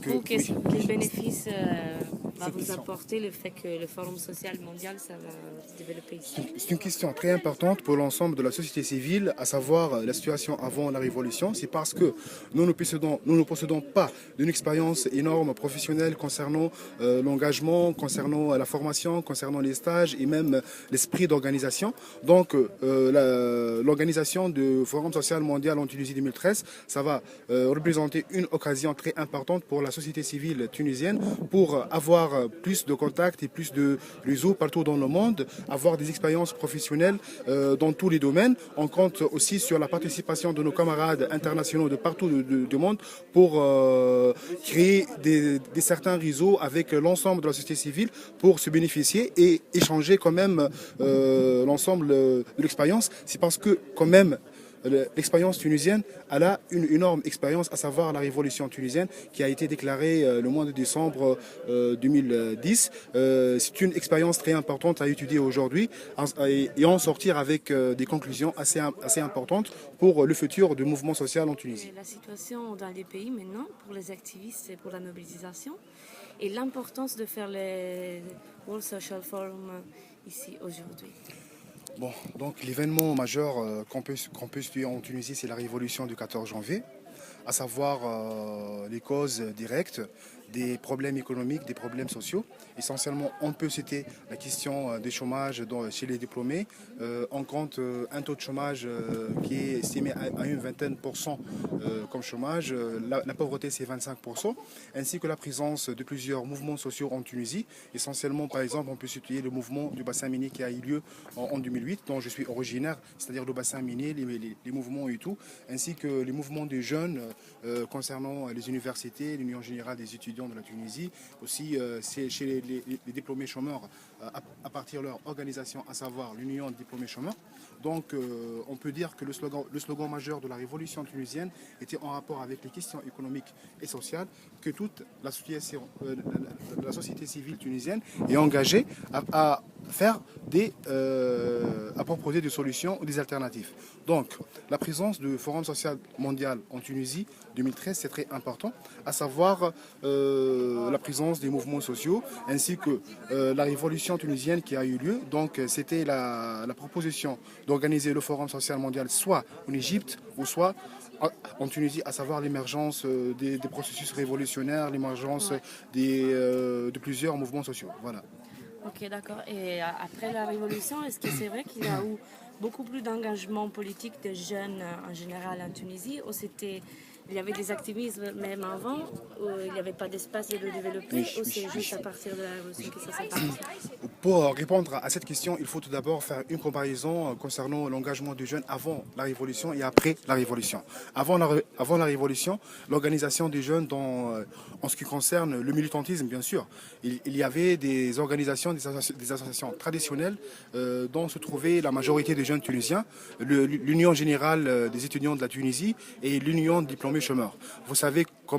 du coup, quel bénéfice va cette vous question. apporter le fait que le Forum social mondial, ça va se développer ici? C'est une question très importante pour l'ensemble de la société civile, à savoir la situation avant la Révolution. C'est parce que nous ne possédons pas d'une expérience énorme professionnelle concernant l'engagement, concernant la formation, concernant les stages et même l'esprit d'organisation. Donc, l'organisation du Forum social mondial en Tunisie 2013, ça va représenter une occasion très importante pour la société civile tunisienne pour avoir plus de contacts et plus de réseaux partout dans le monde, avoir des expériences professionnelles dans tous les domaines. On compte aussi sur la participation de nos camarades internationaux de partout du monde pour créer certains réseaux avec l'ensemble de la société civile pour se bénéficier et échanger quand même l'ensemble de l'expérience. C'est parce que quand même l'expérience tunisienne, elle a une énorme expérience, à savoir la révolution tunisienne qui a été déclarée le mois de décembre 2010. C'est une expérience très importante à étudier aujourd'hui et en sortir avec des conclusions assez importantes pour le futur du mouvement social en Tunisie. La situation dans les pays maintenant, pour les activistes et pour la mobilisation, et l'importance de faire le World Social Forum ici aujourd'hui. Bon, donc l'événement majeur qu'on peut étudier en Tunisie, c'est la révolution du 14 janvier, à savoir les causes directes des problèmes économiques, des problèmes sociaux. Essentiellement, on peut citer la question du chômage chez les diplômés. On compte un taux de chômage qui est estimé à une vingtaine % comme chômage. La pauvreté, c'est 25%, ainsi que la présence de plusieurs mouvements sociaux en Tunisie. Essentiellement, par exemple, on peut citer le mouvement du bassin minier qui a eu lieu en 2008, dont je suis originaire, c'est-à-dire le bassin minier, les mouvements et tout, ainsi que les mouvements des jeunes concernant les universités, l'Union générale des étudiants de la Tunisie, aussi c'est chez les diplômés chômeurs à partir de leur organisation, à savoir l'Union des diplômés chômeurs. Donc on peut dire que le slogan majeur de la révolution tunisienne était en rapport avec les questions économiques et sociales que toute la société civile tunisienne est engagée à faire à proposer des solutions ou des alternatives. Donc, la présence du Forum social mondial en Tunisie 2013, c'est très important, à savoir la présence des mouvements sociaux ainsi que la révolution tunisienne qui a eu lieu. Donc, c'était la proposition d'organiser le Forum social mondial soit en Égypte ou soit en Tunisie, à savoir l'émergence des processus révolutionnaires, l'émergence de plusieurs mouvements sociaux. Voilà. Ok, d'accord. Et après la Révolution, est-ce que c'est vrai qu'il y a eu beaucoup plus d'engagement politique des jeunes en général en Tunisie, ou il y avait des activismes même avant, où il n'y avait pas d'espace de le développer, ou c'est juste à partir de la Révolution que ça s'est passé? Pour répondre à cette question, il faut tout d'abord faire une comparaison concernant l'engagement des jeunes avant la Révolution et après la Révolution. Avant la Révolution, l'organisation des jeunes en ce qui concerne le militantisme, bien sûr, il y avait des organisations, des associations traditionnelles dont se trouvait la majorité des jeunes tunisiens, l'Union générale des étudiants de la Tunisie et l'Union des diplômés chômeurs. Vous savez quand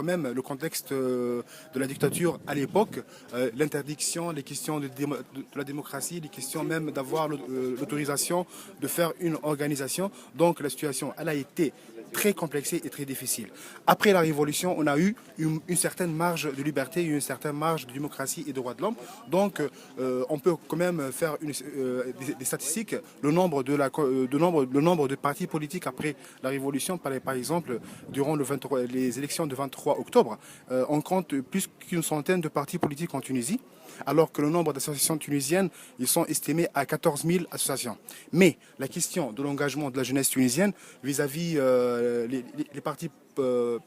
même le contexte de la dictature à l'époque, l'interdiction, les questions de la démocratie, les questions même d'avoir l'autorisation de faire une organisation. Donc la situation, elle a été très complexée et très difficile. Après la Révolution, on a eu une certaine marge de liberté, une certaine marge de démocratie et de droits de l'homme. Donc, on peut quand même faire des statistiques. Le nombre de partis politiques après la Révolution, par exemple, durant les élections du 23 octobre, on compte plus qu'une centaine de partis politiques en Tunisie, alors que le nombre d'associations tunisiennes, ils sont estimés à 14 000 associations. Mais la question de l'engagement de la jeunesse tunisienne vis-à-vis les partis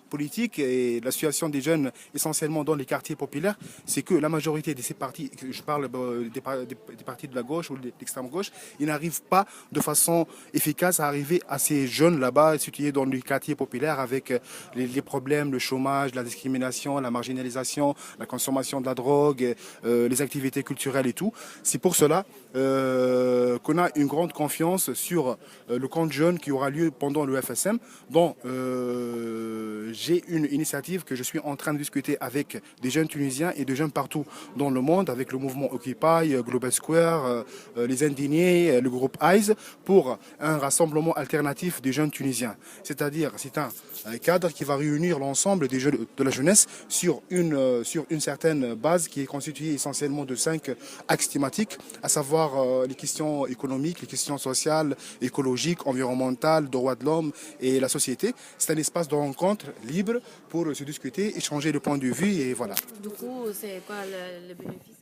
politique et la situation des jeunes essentiellement dans les quartiers populaires, c'est que la majorité de ces partis, je parle des partis de la gauche ou de l'extrême gauche, ils n'arrivent pas de façon efficace à arriver à ces jeunes là-bas situés dans les quartiers populaires avec les problèmes, le chômage, la discrimination, la marginalisation, la consommation de la drogue, les activités culturelles et tout. C'est pour cela qu'on a une grande confiance sur le camp de jeunes qui aura lieu pendant le FSM, dont j'ai une initiative que je suis en train de discuter avec des jeunes Tunisiens et des jeunes partout dans le monde, avec le mouvement Occupy, Global Square, les Indignés, le groupe EYES, pour un rassemblement alternatif des jeunes Tunisiens. C'est-à-dire, c'est un cadre qui va réunir l'ensemble des jeunes de la jeunesse sur une certaine base qui est constituée essentiellement de 5 axes thématiques, à savoir les questions économiques, les questions sociales, écologiques, environnementales, droits de l'homme et la société. C'est un espace de rencontre libre pour se discuter, échanger de points de vue et voilà. Du coup, c'est quoi le bénéfice?